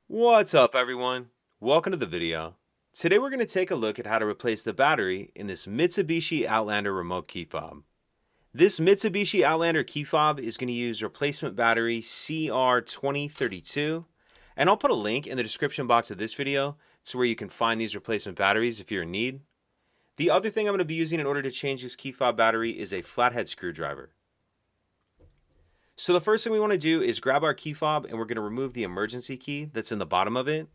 What's up, everyone? Welcome to the video. Today we're going to take a look at how to replace the battery in this Mitsubishi Outlander remote key fob. This Mitsubishi Outlander key fob is going to use replacement battery CR2032, and I'll put a link in the description box of this video to where you can find these replacement batteries if you're in need. The other thing I'm going to be using in order to change this key fob battery is a flathead screwdriver. So the first thing we want to do is grab our key fob and we're going to remove the emergency key that's in the bottom of it.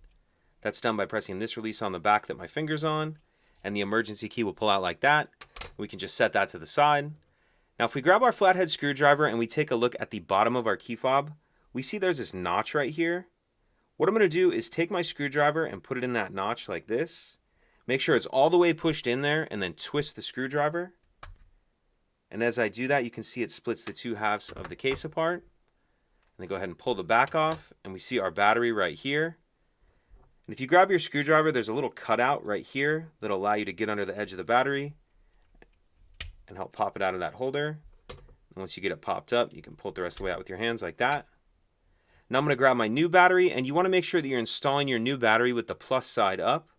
That's done by pressing this release on the back that my finger's on, and the emergency key will pull out like that. We can just set that to the side. Now if we grab our flathead screwdriver and we take a look at the bottom of our key fob, we see there's this notch right here. What I'm going to do is take my screwdriver and put it in that notch like this. Make sure it's all the way pushed in there and then twist the screwdriver. And as I do that, you can see it splits the two halves of the case apart. And then go ahead and pull the back off, and we see our battery right here. And if you grab your screwdriver, there's a little cutout right here that'll allow you to get under the edge of the battery and help pop it out of that holder. And once you get it popped up, you can pull it the rest of the way out with your hands like that. Now I'm going to grab my new battery, and you want to make sure that you're installing your new battery with the plus side up.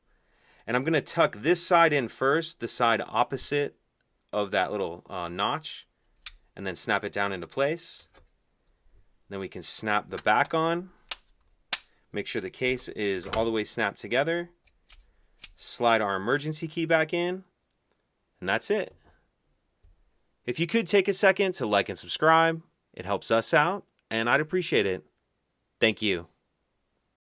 And I'm going to tuck this side in first, the side opposite of that little notch, and then snap it down into place. Then we can snap the back on. Make sure the case is all the way snapped together. Slide our emergency key back in, and that's it. If you could take a second to like and subscribe, it helps us out, and I'd appreciate it. Thank you.